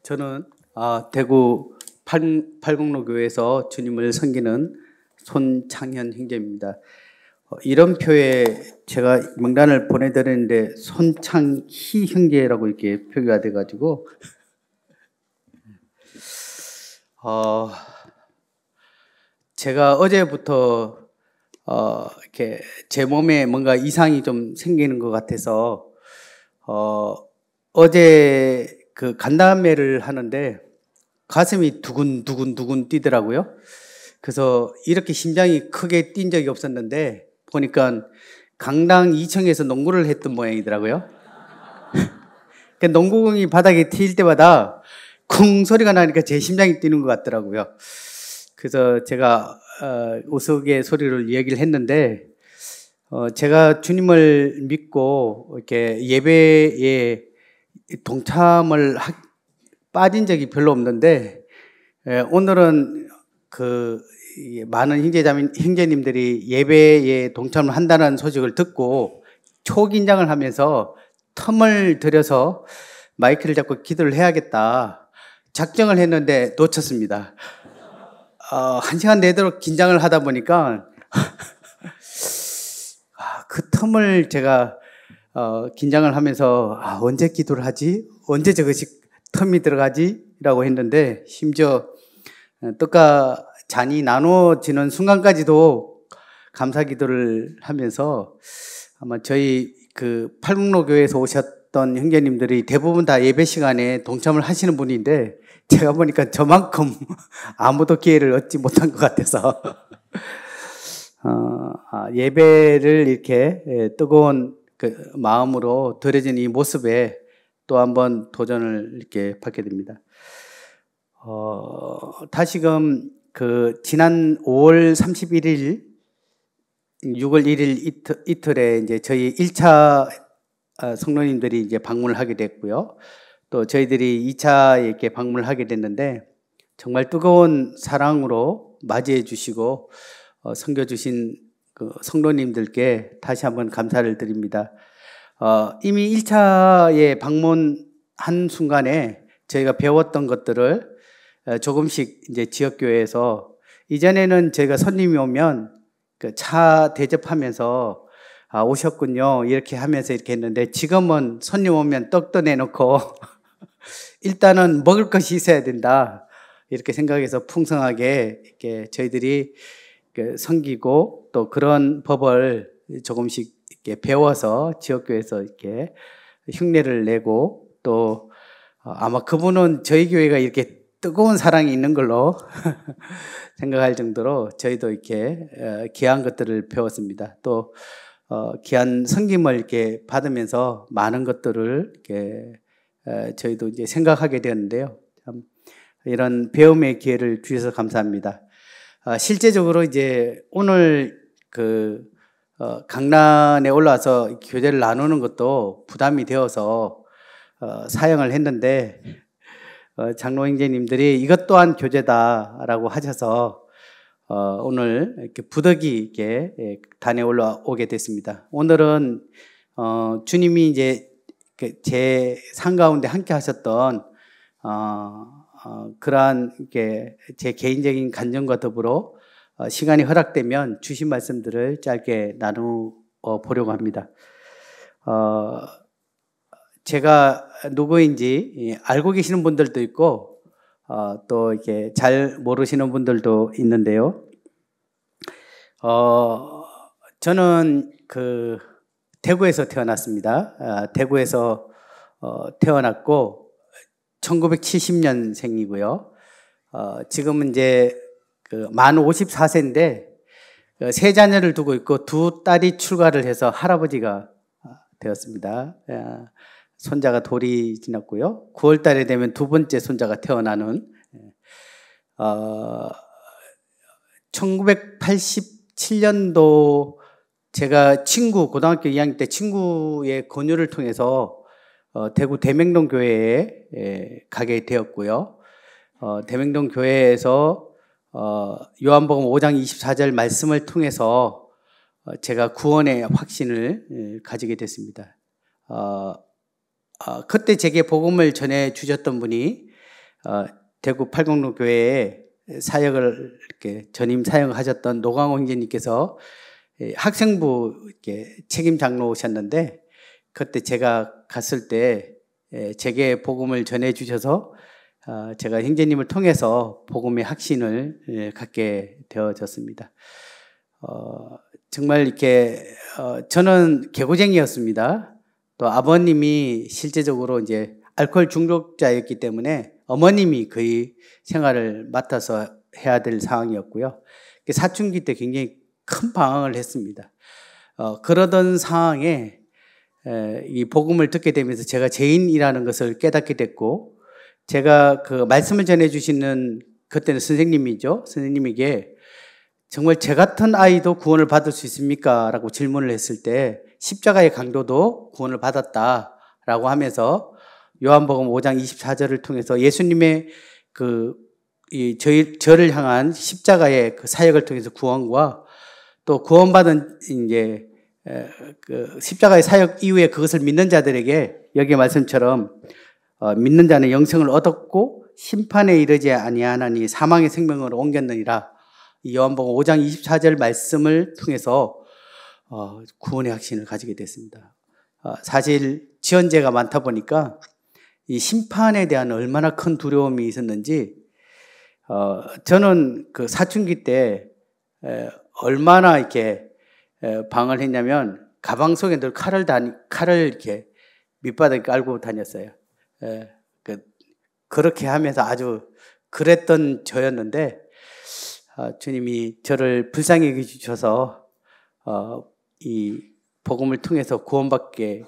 저는 대구 팔공로교회에서 주님을 섬기는 손창현 형제입니다. 이런 표에 제가 명단을 보내드렸는데 손창희 형제라고 이렇게 표기가 돼가지고 제가 어제부터 이렇게 제 몸에 뭔가 이상이 좀 생기는 것 같아서 어제 그 간담회를 하는데 가슴이 두근두근 뛰더라고요. 그래서 이렇게 심장이 크게 뛴 적이 없었는데 보니까 강당 2층에서 농구를 했던 모양이더라고요. 그 농구공이 바닥에 튀일 때마다 쿵 소리가 나니까 제 심장이 뛰는 것 같더라고요. 그래서 제가 우스갯소리를 얘기를 했는데 제가 주님을 믿고 이렇게 예배에 동참을 빠진 적이 별로 없는데 오늘은 그 많은 형제님들이 예배에 동참을 한다는 소식을 듣고 초긴장을 하면서 텀을 들여서 마이크를 잡고 기도를 해야겠다 작정을 했는데 놓쳤습니다. 1시간 내도록 긴장을 하다 보니까 그 텀을 제가 긴장을 하면서 언제 기도를 하지? 언제 저것이 텀이 들어가지? 라고 했는데 심지어 떡과 잔이 나눠지는 순간까지도 감사 기도를 하면서 아마 저희 그 팔국로 교회에서 오셨던 형제님들이 대부분 다 예배 시간에 동참을 하시는 분인데 제가 보니까 저만큼 아무도 기회를 얻지 못한 것 같아서 예배를 이렇게 뜨거운 그 마음으로 드려진 이 모습에 또 한번 도전을 이렇게 받게 됩니다. 다시금 그 지난 5월 31일, 6월 1일 이틀에 이제 저희 1차 성도님들이 이제 방문을 하게 됐고요. 또 저희들이 2차 이렇게 방문을 하게 됐는데 정말 뜨거운 사랑으로 맞이해 주시고 섬겨주신 그 성도님들께 다시 한번 감사를 드립니다. 이미 1차에 방문한 순간에 저희가 배웠던 것들을 조금씩 이제 지역교회에서 이전에는 저희가 손님이 오면 그 차 대접하면서 오셨군요 이렇게 하면서 이렇게 했는데 지금은 손님 오면 떡도 내놓고 일단은 먹을 것이 있어야 된다 이렇게 생각해서 풍성하게 이렇게 저희들이 섬기고 또 그런 법을 조금씩 이렇게 배워서 지역교회에서 이렇게 흉내를 내고 또 아마 그분은 저희 교회가 이렇게 뜨거운 사랑이 있는 걸로 생각할 정도로 저희도 이렇게 귀한 것들을 배웠습니다. 또 귀한 섬김을 이렇게 받으면서 많은 것들을 이렇게 저희도 이제 생각하게 되었는데요. 참 이런 배움의 기회를 주셔서 감사합니다. 실제적으로 이제 오늘 그 강란에 올라와서 교제를 나누는 것도 부담이 되어서 사용을 했는데 장로 형제님들이 이것 또한 교제다라고 하셔서 오늘 이렇게 부득이 이렇게 단에 올라오게 됐습니다. 오늘은 주님이 이제 제 상 가운데 함께 하셨던 그러한 이렇게 제 개인적인 간증과 더불어 시간이 허락되면 주신 말씀들을 짧게 나누어 보려고 합니다. 제가 누구인지 알고 계시는 분들도 있고 또 이렇게 잘 모르시는 분들도 있는데요. 저는 그 대구에서 태어났습니다. 대구에서 태어났고 1970년생이고요. 지금은 이제 만 54세인데 세 자녀를 두고 있고 두 딸이 출가를 해서 할아버지가 되었습니다. 손자가 돌이 지났고요. 9월 달에 되면 두 번째 손자가 태어나는 1987년도 제가 고등학교 2학년 때 친구의 권유를 통해서 대구 대명동 교회에 가게 되었고요. 대명동 교회에서 요한복음 5장 24절 말씀을 통해서 제가 구원의 확신을 가지게 됐습니다. 그때 제게 복음을 전해 주셨던 분이 대구 팔공로 교회에 사역을 이렇게 전임 사역을 하셨던 노광호 형제님께서 학생부 이렇게 책임 장로셨는데 그때 제가 갔을 때 제게 복음을 전해 주셔서 제가 형제님을 통해서 복음의 확신을 갖게 되어졌습니다. 정말 이렇게 저는 개구쟁이였습니다. 또 아버님이 실제적으로 이제 알코올 중독자였기 때문에 어머님이 거의 생활을 맡아서 해야 될 상황이었고요. 사춘기 때 굉장히 큰 방황을 했습니다. 그러던 상황에 이 복음을 듣게 되면서 제가 죄인이라는 것을 깨닫게 됐고, 제가 그 말씀을 전해주시는 그때는 선생님이죠. 선생님에게 정말 제 같은 아이도 구원을 받을 수 있습니까? 라고 질문을 했을 때 십자가의 강도도 구원을 받았다라고 하면서 요한복음 5장 24절을 통해서 예수님의 저를 향한 십자가의 그 사역을 통해서 구원과 또 구원받은 이제 십자가의 사역 이후에 그것을 믿는 자들에게 여기 말씀처럼 믿는 자는 영생을 얻었고 심판에 이르지 아니하나니 사망의 생명으로 옮겼느니라. 이 요한복음 5장 24절 말씀을 통해서 구원의 확신을 가지게 됐습니다. 사실 지연제가 많다 보니까 이 심판에 대한 얼마나 큰 두려움이 있었는지 저는 그 사춘기 때 얼마나 이렇게 방을 했냐면 가방 속에 늘 칼을 이렇게 밑바닥에 깔고 다녔어요. 그렇게 하면서 아주 그랬던 저였는데 주님이 저를 불쌍히 여기셔서 이 복음을 통해서 구원받게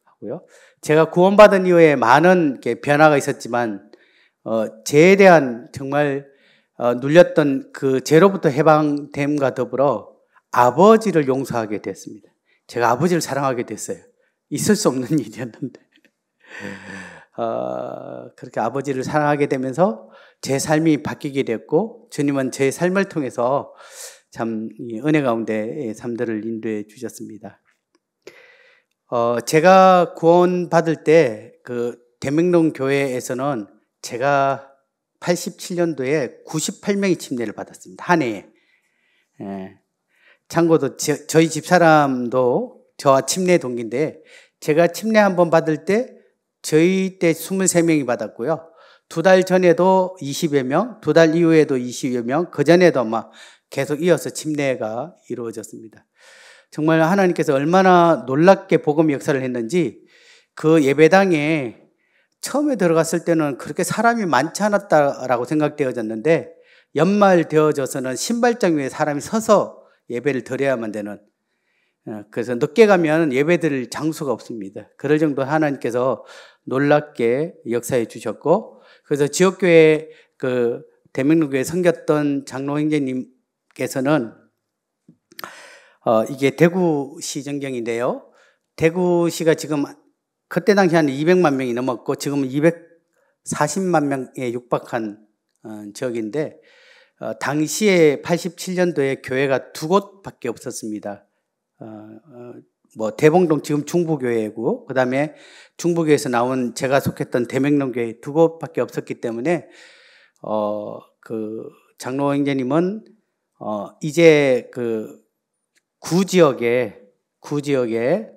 하고요. 제가 구원받은 이후에 많은 변화가 있었지만 죄에 대한 정말 눌렸던 그 죄로부터 해방됨과 더불어 아버지를 용서하게 됐습니다. 제가 아버지를 사랑하게 됐어요. 있을 수 없는 일이었는데 그렇게 아버지를 사랑하게 되면서 제 삶이 바뀌게 됐고 주님은 제 삶을 통해서 참 은혜 가운데 삶들을 인도해 주셨습니다. 제가 구원받을 때 그 대명동 교회에서는 제가 87년도에 98명이 침례를 받았습니다. 한 해에. 참고로 저희 집사람도 저와 침례 동기인데 제가 침례 한 번 받을 때 저희 때 23명이 받았고요. 2달 전에도 20여 명, 2달 이후에도 20여 명, 그 전에도 막 계속 이어서 침례가 이루어졌습니다. 정말 하나님께서 얼마나 놀랍게 복음 역사를 했는지 그 예배당에 처음에 들어갔을 때는 그렇게 사람이 많지 않았다라고 생각되어졌는데 연말 되어져서는 신발장 위에 사람이 서서 예배를 드려야만 되는, 그래서 늦게 가면 예배 드릴 장소가 없습니다. 그럴 정도 하나님께서 놀랍게 역사해 주셨고, 그래서 지역교회 그 대명로교회 섬겼던 장로 형제님께서는 이게 대구시 전경인데요. 대구시가 지금 그때 당시 한 200만 명이 넘었고 지금은 240만 명에 육박한 지역인데 당시에 87년도에 교회가 2곳밖에 없었습니다. 뭐 대봉동 지금 중부교회고 그 다음에 중부교회에서 나온 제가 속했던 대명동교회 2곳밖에 없었기 때문에 그 장로 형제님은 이제 그 구지역에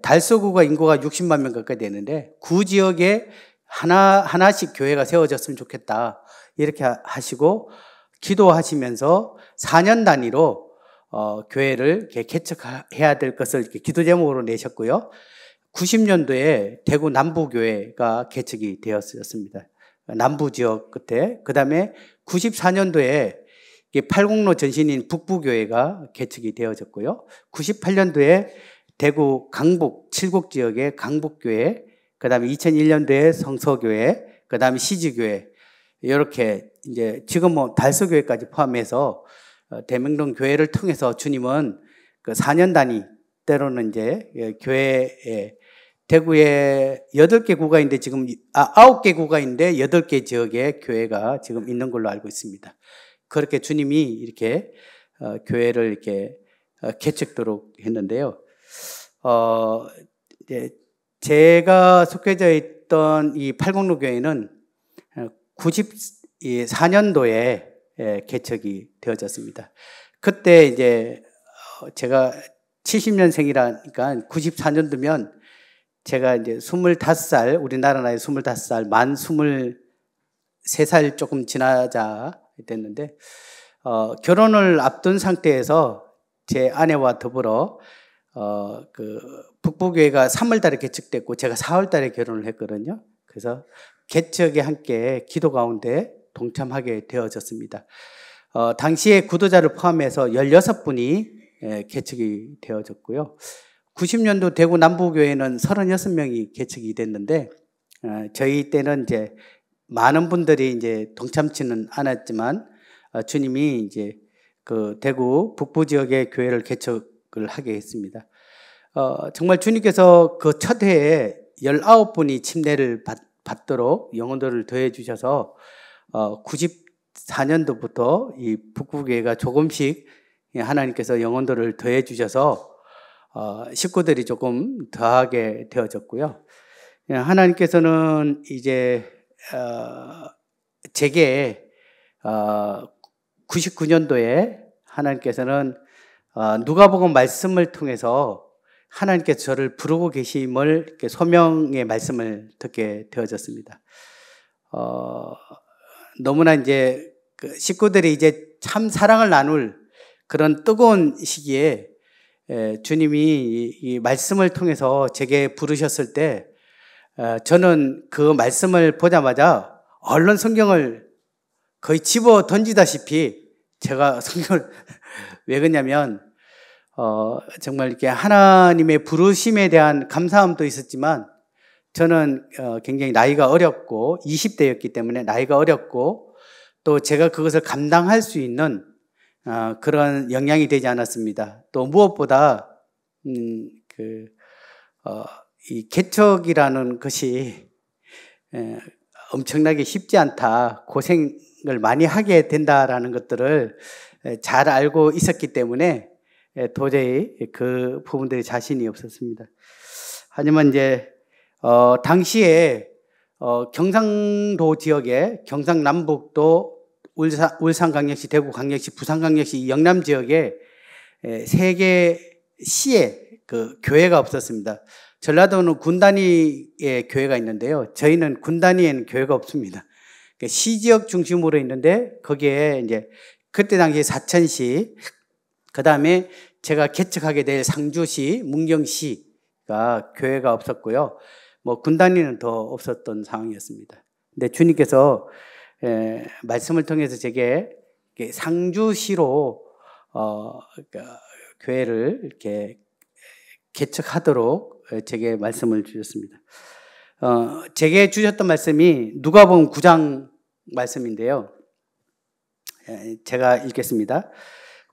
달서구가 인구가 60만 명 가까이 되는데 구지역에 하나씩 교회가 세워졌으면 좋겠다 이렇게 하시고 기도하시면서 4년 단위로 교회를 이렇게 개척해야 될 것을 이렇게 기도 제목으로 내셨고요. 90년도에 대구 남부교회가 개척이 되었습니다. 남부 지역 끝에. 그 다음에 94년도에 팔공로 전신인 북부교회가 개척이 되어졌고요. 98년도에 대구 강북 칠곡 지역의 강북교회, 그 다음에 2001년도에 성서교회, 그 다음에 시지교회, 이렇게 이제 지금 뭐 달서교회까지 포함해서 대명동 교회를 통해서 주님은 그 4년 단위 때로는 이제 교회에 대구에 8개 구가인데 지금 9개 구가인데 8개 지역에 교회가 지금 있는 걸로 알고 있습니다. 그렇게 주님이 이렇게 교회를 이렇게 개척도록 했는데요. 제가 속해져 있던 이 팔공로 교회는 94년도에 개척이 되어졌습니다. 그때 이제 제가 70년생이라니까 94년도면 제가 이제 25살, 우리나라 나이 25살, 만 23살 조금 지나자 됐는데, 결혼을 앞둔 상태에서 제 아내와 더불어, 북부교회가 3월 달에 개척됐고, 제가 4월 달에 결혼을 했거든요. 그래서 개척에 함께 기도 가운데 동참하게 되어졌습니다. 당시에 구도자를 포함해서 16분이 개척이 되어졌고요. 90년도 대구 남부교회는 36명이 개척이 됐는데, 저희 때는 이제 많은 분들이 이제 동참치는 않았지만, 주님이 이제 그 대구 북부 지역의 교회를 개척을 하게 했습니다. 정말 주님께서 그 첫 해에 19분이 침례를 받도록 영혼들을 더해 주셔서, 94년도부터 이 북부교회가 조금씩 하나님께서 영혼들을 더해 주셔서 식구들이 조금 더하게 되어졌고요. 하나님께서는 이제 제게 99년도에 하나님께서는 누가복음 말씀을 통해서 하나님께서 저를 부르고 계심을 이렇게 소명의 말씀을 듣게 되어졌습니다. 너무나 이제 그 식구들이 이제 참 사랑을 나눌 그런 뜨거운 시기에 주님이 이 말씀을 통해서 제게 부르셨을 때, 저는 그 말씀을 보자마자 얼른 성경을 거의 집어 던지다시피 제가 성경을 왜 그러냐면, 정말 이렇게 하나님의 부르심에 대한 감사함도 있었지만, 저는 굉장히 나이가 어렸고 20대였기 때문에 나이가 어렸고 또 제가 그것을 감당할 수 있는 그런 역량이 되지 않았습니다. 또 무엇보다 이 개척이라는 것이 엄청나게 쉽지 않다, 고생을 많이 하게 된다라는 것들을 잘 알고 있었기 때문에 도저히 그 부분들이 자신이 없었습니다. 하지만 이제 당시에 경상도 지역에 경상남북도 울산광역시, 대구광역시, 부산광역시, 영남 지역에 세 개 시에 그 교회가 없었습니다. 전라도는 군 단위의 교회가 있는데요. 저희는 군 단위에는 교회가 없습니다. 시 지역 중심으로 있는데 거기에 이제 그때 당시에 사천시, 그 다음에 제가 개척하게 될 상주시, 문경시가 교회가 없었고요. 뭐 군 단위는 더 없었던 상황이었습니다. 근데 주님께서 말씀을 통해서 제게 상주시로 그러니까 교회를 이렇게 개척하도록 제게 말씀을 주셨습니다. 제게 주셨던 말씀이 누가복음 9장 말씀인데요. 제가 읽겠습니다.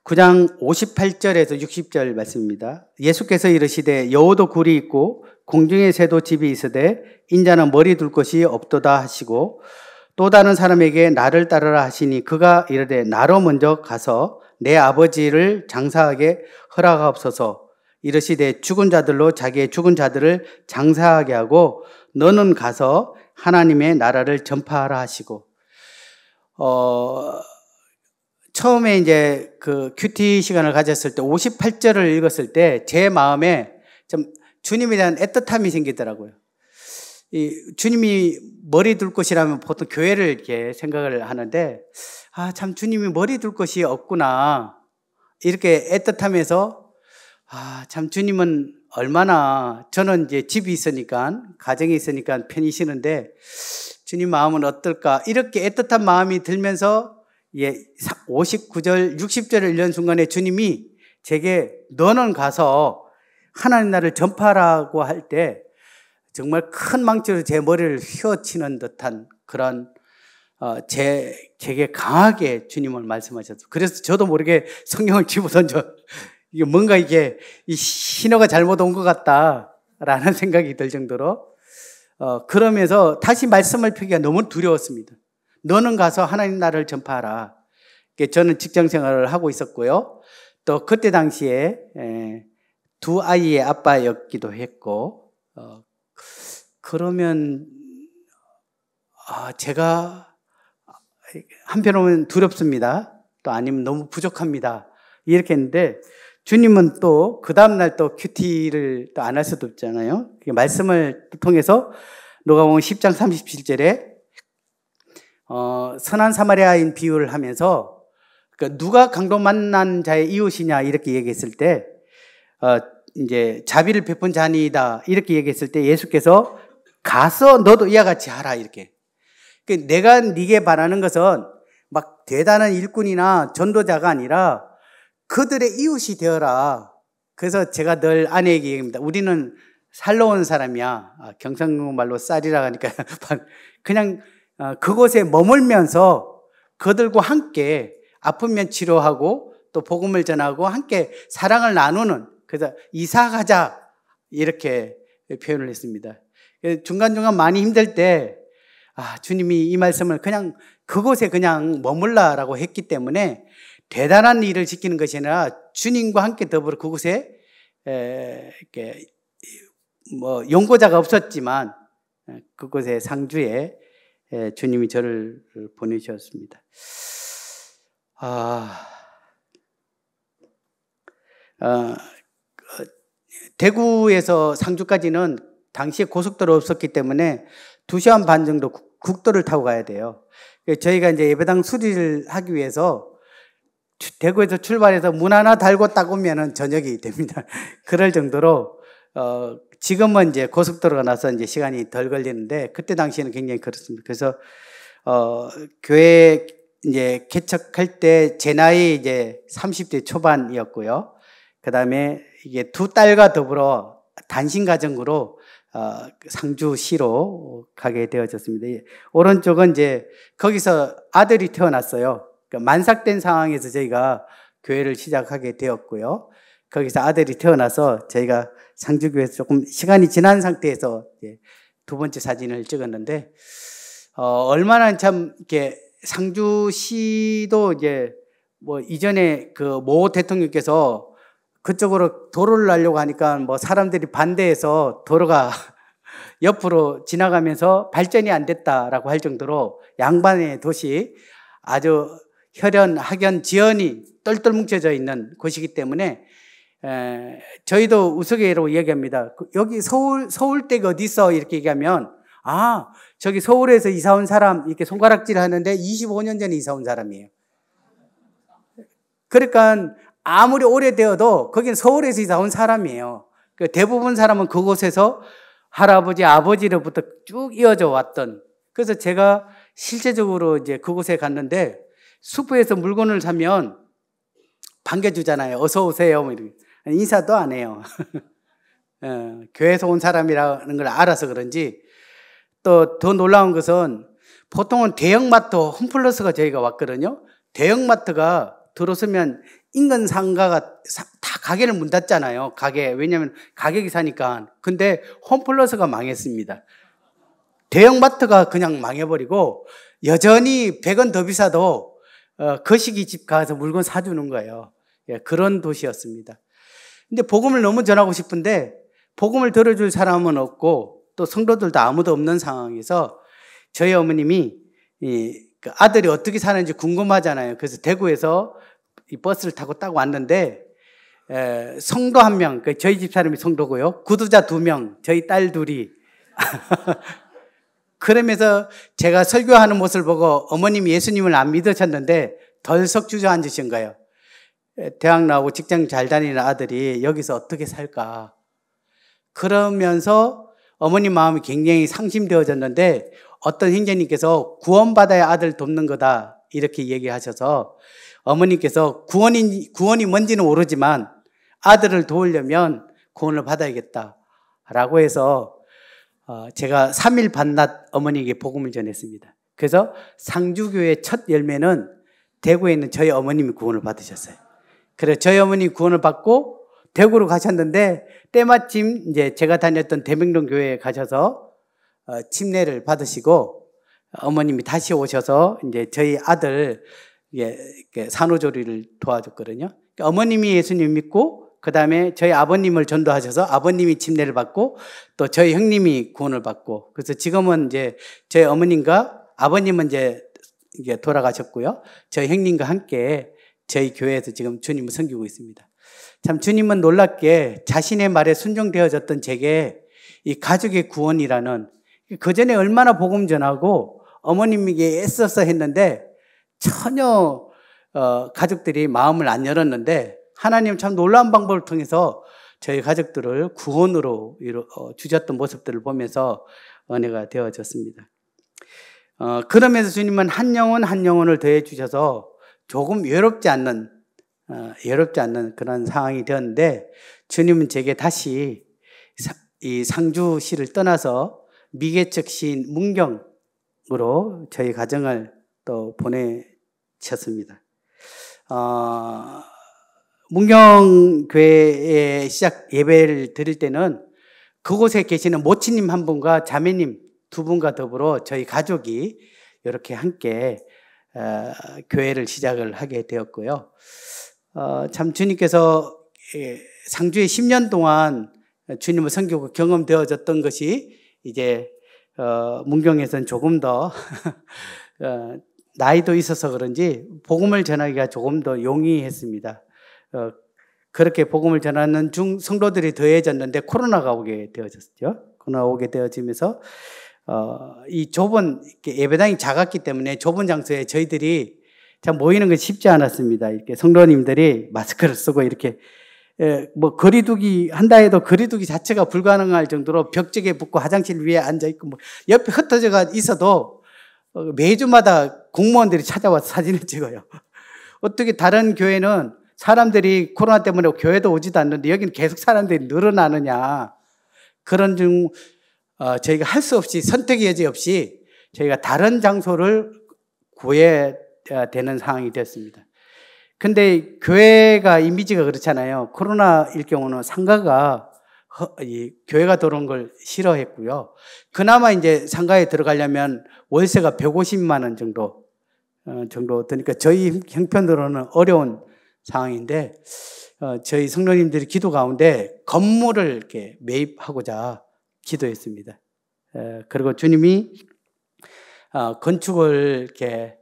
9장 58절에서 60절 말씀입니다. 예수께서 이르시되 여호도 굴이 있고 공중의 새도 집이 있으되 인자는 머리 둘 곳이 없도다 하시고, 또 다른 사람에게 나를 따르라 하시니 그가 이르되 나로 먼저 가서 내 아버지를 장사하게 허락하옵소서. 이르시되 죽은 자들로 자기의 죽은 자들을 장사하게 하고 너는 가서 하나님의 나라를 전파하라 하시고, 처음에 이제 그 큐티 시간을 가졌을 때 58절을 읽었을 때 제 마음에 좀 주님에 대한 애틋함이 생기더라고요. 주님이 머리 둘 곳이라면 보통 교회를 이렇게 생각을 하는데, 참 주님이 머리 둘 곳이 없구나, 이렇게 애틋하면서, 참 주님은 얼마나, 저는 이제 집이 있으니까, 가정이 있으니까 편히 쉬는데 주님 마음은 어떨까, 이렇게 애틋한 마음이 들면서 59절, 60절을 읽는 순간에 주님이 제게 너는 가서 하나님 나라를 전파하라고 할 때 정말 큰 망치로 제 머리를 휘어치는 듯한 그런 제게 강하게 주님을 말씀하셨어요. 그래서 저도 모르게 성경을 집어던져, 이게 뭔가 이게 이 신호가 잘못 온 것 같다라는 생각이 들 정도로, 그러면서 다시 말씀을 펴기가 너무 두려웠습니다. 너는 가서 하나님 나라를 전파하라. 저는 직장 생활을 하고 있었고요. 또 그때 당시에 두 아이의 아빠였기도 했고, 그러면 제가 한편으로는 두렵습니다. 또 아니면 너무 부족합니다. 이렇게 했는데 주님은 또 그 다음날 또 큐티를 또 안 할 수도 없잖아요. 말씀을 통해서 누가복음 10장 37절에 선한 사마리아인 비유를 하면서 그러니까 누가 강도 만난 자의 이웃이냐 이렇게 얘기했을 때 이제 자비를 베푼 자니이다 이렇게 얘기했을 때 예수께서 가서 너도 이와 같이 하라 이렇게. 그러니까 내가 네게 바라는 것은 막 대단한 일꾼이나 전도자가 아니라 그들의 이웃이 되어라. 그래서 제가 늘 아내에게 얘기합니다. 우리는 살러 온 사람이야. 경상도 말로 쌀이라 하니까 그냥 그곳에 머물면서 그들과 함께 아프면 치료하고 또 복음을 전하고 함께 사랑을 나누는, 그래서 이사 가자 이렇게 표현을 했습니다. 중간중간 많이 힘들 때 주님이 이 말씀을 그냥 그곳에 그냥 머물라라고 했기 때문에 대단한 일을 지키는 것이 아니라 주님과 함께 더불어 그곳에 이렇게 뭐 연고자가 없었지만 그곳에 상주에 주님이 저를 보내주셨습니다. 대구에서 상주까지는 당시에 고속도로 없었기 때문에 2시간 반 정도 국도를 타고 가야 돼요. 저희가 이제 예배당 수리를 하기 위해서 대구에서 출발해서 문 하나 달고 딱 오면은 저녁이 됩니다. 그럴 정도로 지금은 이제 고속도로가 나서 이제 시간이 덜 걸리는데 그때 당시에는 굉장히 그렇습니다. 그래서 교회 이제 개척할 때 제 나이 이제 30대 초반이었고요. 그다음에 이게 두 딸과 더불어 단신 가정으로 상주시로 가게 되어졌습니다. 오른쪽은 이제 거기서 아들이 태어났어요. 그러니까 만삭된 상황에서 저희가 교회를 시작하게 되었고요. 거기서 아들이 태어나서 저희가 상주교회에서 조금 시간이 지난 상태에서 이제 두 번째 사진을 찍었는데 얼마나 참 이렇게 상주시도 이제 뭐 이전에 그 모 대통령께서 그쪽으로 도로를 하려고 하니까 뭐 사람들이 반대해서 도로가 옆으로 지나가면서 발전이 안 됐다라고 할 정도로 양반의 도시 아주 혈연, 학연, 지연이 똘똘 뭉쳐져 있는 곳이기 때문에 저희도 우스개로 얘기합니다. 여기 서울대가 어디 있어? 이렇게 얘기하면 저기 서울에서 이사 온 사람 이렇게 손가락질 하는데 25년 전에 이사 온 사람이에요. 그러니까 아무리 오래되어도 거긴 서울에서 이사 온 사람이에요. 대부분 사람은 그곳에서 할아버지, 아버지로부터 쭉 이어져 왔던. 그래서 제가 실제적으로 이제 그곳에 갔는데 슈퍼에서 물건을 사면 반겨주잖아요. 어서 오세요. 인사도 안 해요. 교회에서 온 사람이라는 걸 알아서 그런지. 또 더 놀라운 것은 보통은 대형마트 홈플러스가 저희가 왔거든요. 대형마트가 들어서면 인근 상가가 다 가게를 문 닫잖아요. 왜냐하면 가격이 사니까. 근데 홈플러스가 망했습니다. 대형마트가 그냥 망해버리고 여전히 100원 더 비싸도 거시기 집 가서 물건 사주는 거예요. 그런 도시였습니다. 근데 복음을 너무 전하고 싶은데 복음을 들어줄 사람은 없고 또 성도들도 아무도 없는 상황에서 저희 어머님이 그 아들이 어떻게 사는지 궁금하잖아요. 그래서 대구에서 이 버스를 타고 딱 왔는데 성도 1명, 저희 집사람이 성도고요. 구두자 2명, 저희 딸 2이. 그러면서 제가 설교하는 모습을 보고 어머님이 예수님을 안 믿으셨는데 덜썩 주저앉으신 거예요. 대학 나오고 직장 잘 다니는 아들이 여기서 어떻게 살까. 그러면서 어머님 마음이 굉장히 상심되어졌는데 어떤 형제님께서 구원받아야 아들 돕는 거다 이렇게 얘기하셔서 어머님께서 구원이 뭔지는 모르지만 아들을 도우려면 구원을 받아야겠다라고 해서 제가 3일 반낮 어머니에게 복음을 전했습니다. 그래서 상주교회 첫 열매는 대구에 있는 저희 어머님이 구원을 받으셨어요. 그래서 저희 어머니 구원을 받고 대구로 가셨는데 때마침 이제 제가 다녔던 대명동 교회에 가셔서 침례를 받으시고 어머님이 다시 오셔서 이제 저희 아들 산후조리를 도와줬거든요. 어머님이 예수님 믿고 그 다음에 저희 아버님을 전도하셔서 아버님이 침례를 받고 또 저희 형님이 구원을 받고 그래서 지금은 이제 저희 어머님과 아버님은 이제 이게 돌아가셨고요. 저희 형님과 함께 저희 교회에서 지금 주님을 섬기고 있습니다. 참 주님은 놀랍게 자신의 말에 순종되어졌던 제게 이 가족의 구원이라는, 그전에 얼마나 복음 전하고 어머님에게 애써서 했는데 전혀 가족들이 마음을 안 열었는데, 하나님 참 놀라운 방법을 통해서 저희 가족들을 구원으로 주셨던 모습들을 보면서 은혜가 되어졌습니다. 그러면서 주님은 한 영혼 한 영혼을 더해 주셔서 조금 외롭지 않는 그런 상황이 되었는데, 주님은 제게 다시 이 상주시를 떠나서 미개척 시인 문경으로 저희 가정을 또 보내셨습니다. 문경교회에 시작 예배를 드릴 때는 그곳에 계시는 모치님 한 분과 자매님 두 분과 더불어 저희 가족이 이렇게 함께 교회를 시작을 하게 되었고요. 참 주님께서 상주에 10년 동안 주님을 섬기고 경험되어졌던 것이 이제 문경에서는 조금 더 나이도 있어서 그런지 복음을 전하기가 조금 더 용이했습니다. 그렇게 복음을 전하는 중 성도들이 더해졌는데 코로나가 오게 되어졌죠. 코로나가 오게 되어지면서 이 좁은 예배당이 작았기 때문에 좁은 장소에 저희들이 참 모이는 것이 쉽지 않았습니다. 이렇게 성도님들이 마스크를 쓰고 이렇게 뭐 거리두기 한다 해도 거리두기 자체가 불가능할 정도로 벽쪽에 붙고 화장실 위에 앉아 있고 뭐 옆에 흩어져가 있어도 매주마다 공무원들이 찾아와서 사진을 찍어요. 어떻게 다른 교회는 사람들이 코로나 때문에 교회도 오지도 않는데 여기는 계속 사람들이 늘어나느냐. 그런 중 저희가 할 수 없이, 선택의 여지 없이 저희가 다른 장소를 구해야 되는 상황이 됐습니다. 근데 교회가 이미지가 그렇잖아요. 코로나일 경우는 상가가 교회가 들어온 걸 싫어했고요. 그나마 이제 상가에 들어가려면 월세가 150만 원 정도 드니까 저희 형편으로는 어려운 상황인데, 저희 성도님들이 기도 가운데 건물을 이렇게 매입하고자 기도했습니다. 그리고 주님이 건축을 이렇게,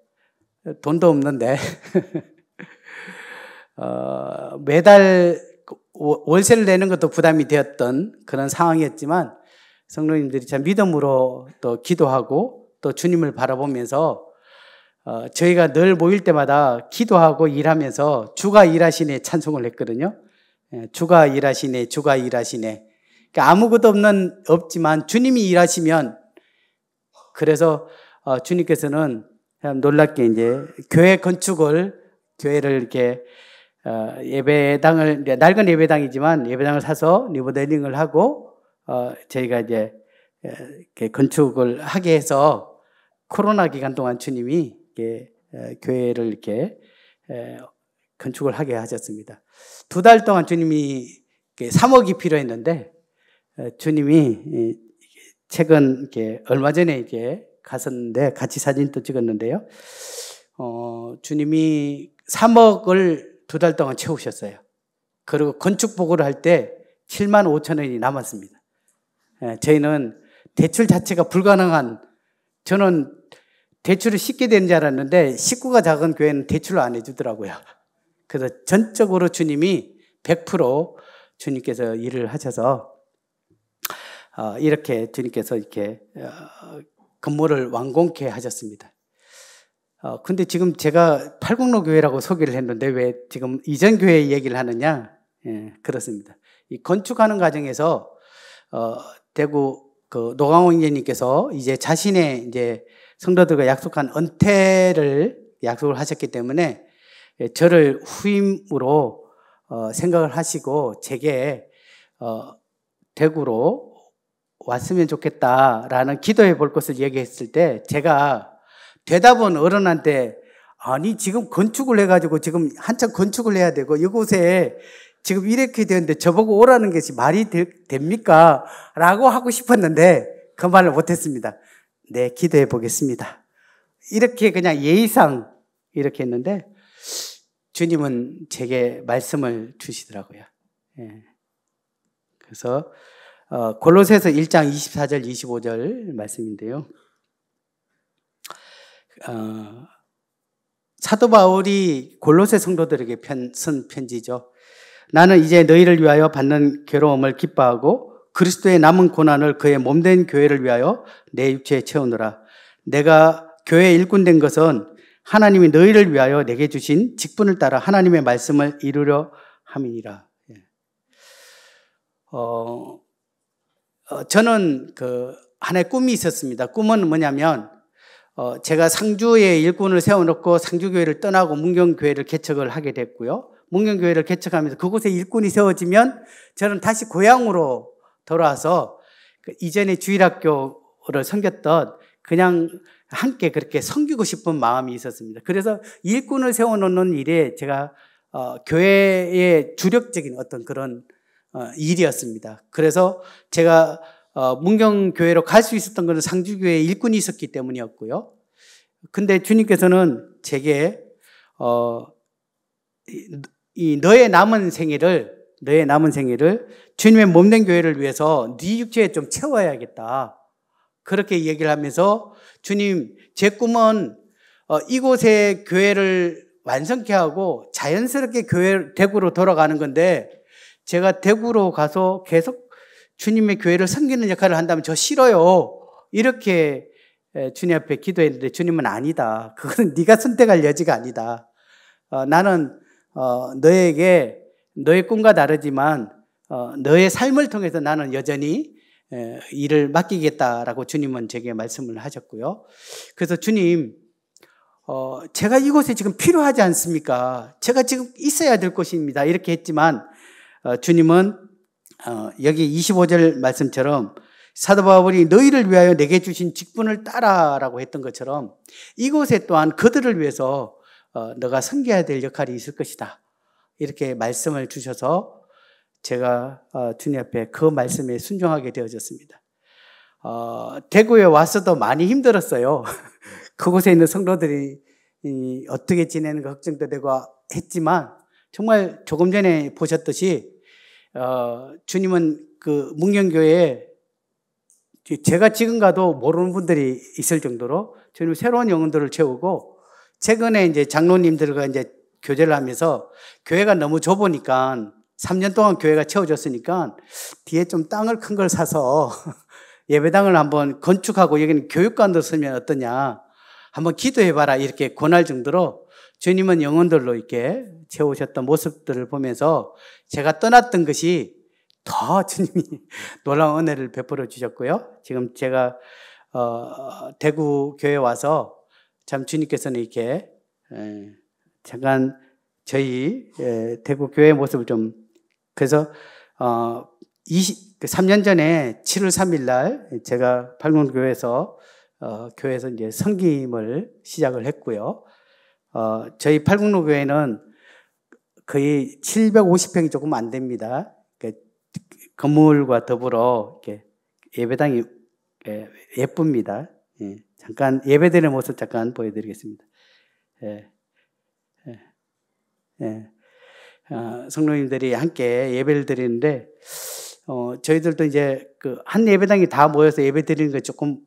돈도 없는데 매달 월세를 내는 것도 부담이 되었던 그런 상황이었지만, 성도님들이 참 믿음으로 또 기도하고 또 주님을 바라보면서 저희가 늘 모일 때마다 기도하고 일하면서 주가 일하시네 찬송을 했거든요. 주가 일하시네, 주가 일하시네. 그러니까 아무것도 없지만 주님이 일하시면, 그래서 주님께서는 참 놀랍게 이제 교회를 이렇게 예배당을, 낡은 예배당이지만 예배당을 사서 리모델링을 하고 저희가 이제 이렇게 건축을 하게 해서 코로나 기간 동안 주님이 이렇게 교회를 이렇게 건축을 하게 하셨습니다. 2달 동안 주님이 3억이 필요했는데 주님이 최근 이렇게 얼마 전에 이제 갔었는데 같이 사진도 찍었는데요. 주님이 3억을 2달 동안 채우셨어요. 그리고 건축 보고를 할 때 7만 5천 원이 남았습니다. 저희는 대출 자체가 불가능한, 저는 대출을 쉽게 되는 줄 알았는데 식구가 작은 교회는 대출을 안 해주더라고요. 그래서 전적으로 주님이 100% 주님께서 일을 하셔서 이렇게 주님께서 이렇게 건물을 완공케 하셨습니다. 근데 지금 제가 팔국로 교회라고 소개를 했는데 왜 지금 이전 교회 얘기를 하느냐? 그렇습니다. 이 건축하는 과정에서 대구 그 노광호 형제님께서 이제 자신의 이제 성도들과 약속한 은퇴를 약속을 하셨기 때문에 저를 후임으로 생각을 하시고 제게 대구로 왔으면 좋겠다라는 기도해 볼 것을 얘기했을 때 제가 대답은 어른한테 아니 지금 건축을 해가지고 지금 한참 건축을 해야 되고 이곳에 지금 이렇게 되는데 저보고 오라는 것이 말이 됩니까? 라고 하고 싶었는데 그 말을 못했습니다. 네, 기도해 보겠습니다. 이렇게 그냥 예의상 이렇게 했는데 주님은 제게 말씀을 주시더라고요. 그래서 골로새서 1장 24절 25절 말씀인데요. 사도 바울이 골로새 성도들에게 쓴 편지죠. 나는 이제 너희를 위하여 받는 괴로움을 기뻐하고 그리스도의 남은 고난을 그의 몸된 교회를 위하여 내 육체에 채우노라. 내가 교회의 일꾼 된 것은 하나님이 너희를 위하여 내게 주신 직분을 따라 하나님의 말씀을 이루려 함이니라. 저는 하나의 꿈이 있었습니다. 꿈은 뭐냐면 제가 상주에 일꾼을 세워놓고 상주교회를 떠나고 문경교회를 개척을 하게 됐고요. 문경교회를 개척하면서 그곳에 일꾼이 세워지면 저는 다시 고향으로 돌아와서 이전에 주일학교를 섬겼던 그냥 함께 그렇게 섬기고 싶은 마음이 있었습니다. 그래서 일꾼을 세워놓는 일에 제가 교회의 주력적인 어떤 그런 일이었습니다. 그래서 제가 문경교회로 갈 수 있었던 것은 상주교회에 일꾼이 있었기 때문이었고요. 근데 주님께서는 제게 이 너의 남은 생애를 주님의 몸된 교회를 위해서 네 육체에 좀 채워야겠다. 그렇게 얘기를 하면서 주님, 제 꿈은 이곳의 교회를 완성케 하고 자연스럽게 대구로 돌아가는 건데 제가 대구로 가서 계속 주님의 교회를 섬기는 역할을 한다면 저 싫어요. 이렇게 주님 앞에 기도했는데 주님은 아니다. 그것은 네가 선택할 여지가 아니다. 나는 너에게 너의 꿈과 다르지만 너의 삶을 통해서 나는 여전히 일을 맡기겠다라고 주님은 제게 말씀을 하셨고요. 그래서 주님, 제가 이곳에 지금 필요하지 않습니까? 제가 지금 있어야 될 곳입니다. 이렇게 했지만 주님은 여기 25절 말씀처럼 사도 바울이 너희를 위하여 내게 주신 직분을 따라라고 했던 것처럼 이곳에 또한 그들을 위해서 너가 섬겨야 될 역할이 있을 것이다. 이렇게 말씀을 주셔서 제가 주님 앞에 그 말씀에 순종하게 되어졌습니다. 대구에 와서도 많이 힘들었어요. 그곳에 있는 성도들이 어떻게 지내는가 걱정도 되고 했지만 정말 조금 전에 보셨듯이 주님은 그 문경교회에 제가 지금 가도 모르는 분들이 있을 정도로 주님 새로운 영혼들을 채우고 최근에 이제 장로님들과 이제 교제를 하면서 교회가 너무 좁으니까 3년 동안 교회가 채워졌으니까 뒤에 좀 땅을 큰 걸 사서 예배당을 한번 건축하고 여기는 교육관도 쓰면 어떠냐 한번 기도해봐라 이렇게 권할 정도로 주님은 영혼들로 이렇게 채우셨던 모습들을 보면서 제가 떠났던 것이 더 주님이 놀라운 은혜를 베풀어 주셨고요. 지금 제가 대구 교회에 와서 참 주님께서는 이렇게 잠깐 저희 대구 교회 모습을 좀 그래서 3년 전에 7월 3일 날 제가 팔군교회에서 교회에서 이제 섬김을 시작을 했고요. 저희 팔군교회는 거의 750평이 조금 안 됩니다. 건물과 더불어 이렇게 예배당이 예쁩니다. 잠깐 예배드리는 모습 잠깐 보여드리겠습니다. 성도님들이 함께 예배를 드리는데 저희들도 이제 그 한 예배당이 다 모여서 예배 드리는 게 조금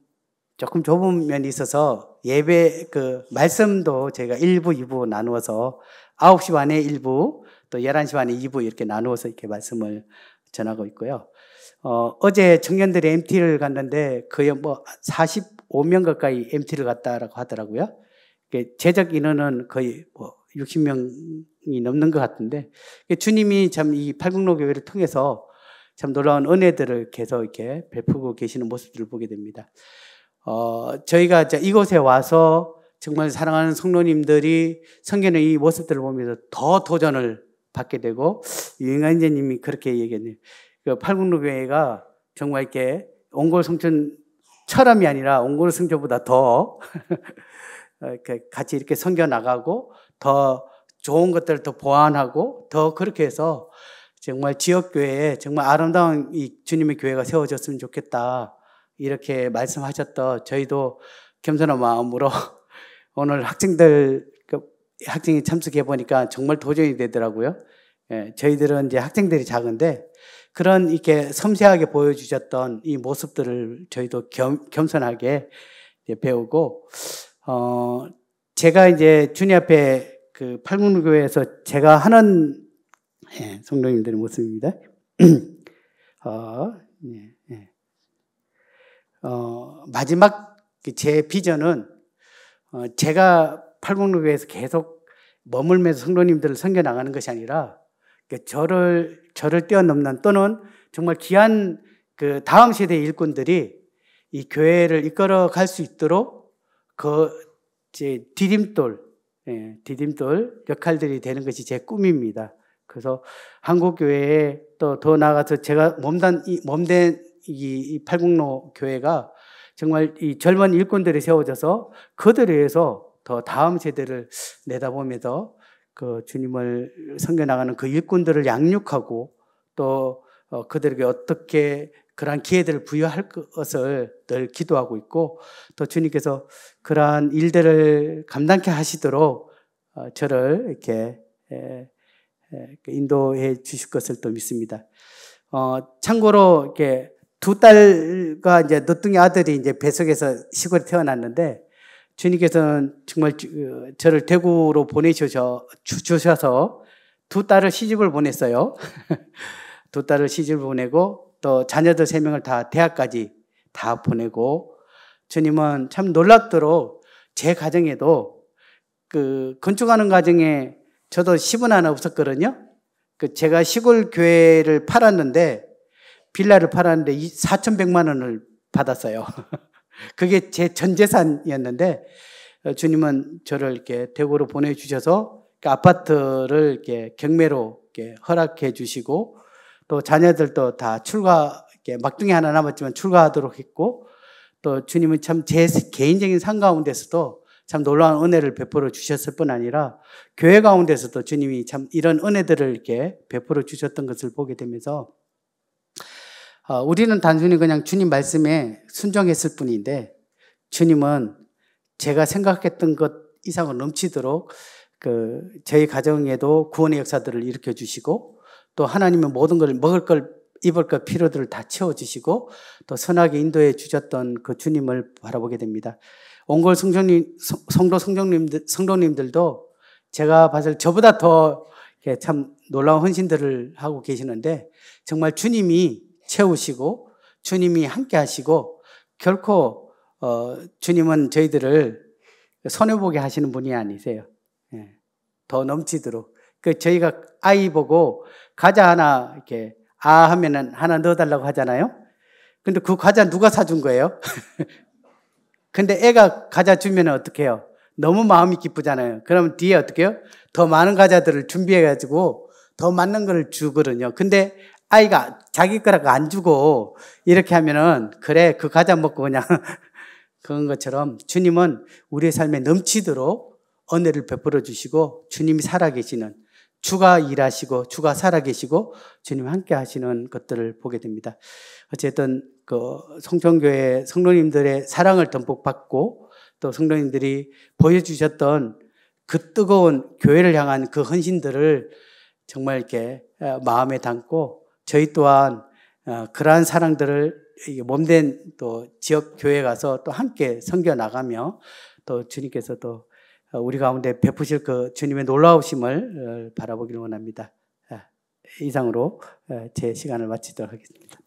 좁은 면이 있어서 예배 그 말씀도 저희가 1부, 2부 나누어서 9시 반에 1부 또 11시 반에 2부 이렇게 나누어서 이렇게 말씀을 전하고 있고요. 어제 청년들이 MT를 갔는데 거의 뭐 45명 가까이 MT를 갔다라고 하더라고요. 제적 인원은 거의 뭐 60명이 넘는 것 같은데 주님이 참 이 팔국로 교회를 통해서 참 놀라운 은혜들을 계속 이렇게 베푸고 계시는 모습들을 보게 됩니다. 저희가 이곳에 와서 정말 사랑하는 성도님들이 섬기는 이 모습들을 보면서 더 도전을 받게 되고 유영환제님이 그렇게 얘기했네요. 그 팔국로 교회가 정말 이렇게 옹골 성촌처럼이 아니라 옹골 성촌보다 더 같이 이렇게 섬겨 나가고 더 좋은 것들을 더 보완하고 더 그렇게 해서 정말 지역교회에 정말 아름다운 이 주님의 교회가 세워졌으면 좋겠다. 이렇게 말씀하셨던 저희도 겸손한 마음으로 오늘 학생이 참석해 보니까 정말 도전이 되더라고요. 저희들은 이제 학생들이 작은데 그런 이렇게 섬세하게 보여주셨던 이 모습들을 저희도 겸손하게 배우고 제가 이제 주님 앞에 그 팔국교회에서 제가 하는 성도님들의 모습입니다. 마지막 제 비전은 제가 팔국교회에서 계속 머물면서 성도님들을 섬겨 나가는 것이 아니라 저를 뛰어넘는 또는 정말 귀한 그 다음 세대의 일꾼들이 이 교회를 이끌어 갈 수 있도록 그 이제 디딤돌 역할들이 되는 것이 제 꿈입니다. 그래서 한국 교회에 또 더 나아가서 제가 몸된 이 팔국로 교회가 정말 이 젊은 일꾼들이 세워져서 그들에 의해서 더 다음 세대를 내다보면서 그 주님을 섬겨나가는 그 일꾼들을 양육하고 또 그들에게 어떻게 그러한 기회들을 부여할 것을 늘 기도하고 있고 또 주님께서 그러한 일들을 감당케 하시도록 저를 이렇게 인도해 주실 것을 또 믿습니다. 참고로 이렇게 두 딸과 이제 늦둥이 아들이 이제 뱃속에서 시골에 태어났는데 주님께서는 정말 저를 대구로 보내주셔서 두 딸을 시집을 보냈어요. 두 딸을 시집을 보내고 또 자녀들 3명을 다 대학까지 다 보내고 주님은 참 놀랍도록 제 가정에도 그 건축하는 과정에 저도 10원 하나 없었거든요. 제가 시골 교회를 팔았는데 빌라를 팔았는데 4,100만 원을 받았어요. 그게 제 전 재산이었는데 주님은 저를 이렇게 대구로 보내주셔서 그 아파트를 이렇게 경매로 이렇게 허락해 주시고 또 자녀들도 다 출가 이렇게 막둥이 하나 남았지만 출가하도록 했고 또 주님은 참 제 개인적인 삶 가운데서도 참 놀라운 은혜를 베풀어 주셨을 뿐 아니라 교회 가운데서도 주님이 참 이런 은혜들을 이렇게 베풀어 주셨던 것을 보게 되면서 우리는 단순히 그냥 주님 말씀에 순종했을 뿐인데 주님은 제가 생각했던 것 이상으로 넘치도록 저희 가정에도 구원의 역사들을 일으켜 주시고 또 하나님은 모든 걸 먹을 걸 입을 것 필요들을 다 채워주시고 또 선하게 인도해 주셨던 그 주님을 바라보게 됩니다. 온골 성도님들도 제가 봤을 때 저보다 더 참 놀라운 헌신들을 하고 계시는데 정말 주님이 채우시고 주님이 함께 하시고 결코 주님은 저희들을 손해보게 하시는 분이 아니세요. 더 넘치도록. 저희가 아이 보고 과자 하나 이렇게 하면은 하나 넣어달라고 하잖아요. 근데 그 과자 누가 사준 거예요? 근데 애가 과자 주면 어떻게 해요? 너무 마음이 기쁘잖아요. 그러면 뒤에 어떻게 해요? 더 많은 과자들을 준비해가지고 더 많은 걸 주거든요. 근데 아이가 자기 거라고 안 주고 이렇게 하면은 그래 그 과자 먹고 그냥 그런 것처럼 주님은 우리의 삶에 넘치도록 은혜를 베풀어 주시고 주님이 살아계시는 주가 일하시고 주가 살아계시고 주님 함께 하시는 것들을 보게 됩니다. 어쨌든 그 성평교회 성도님들의 사랑을 듬뿍 받고 또 성도님들이 보여주셨던 그 뜨거운 교회를 향한 그 헌신들을 정말 이렇게 마음에 담고 저희 또한 그러한 사랑들을 몸된 또 지역 교회에 가서 또 함께 섬겨 나가며 또 주님께서 또 우리 가운데 베푸실 그 주님의 놀라우심을 바라보기를 원합니다. 이상으로 제 시간을 마치도록 하겠습니다.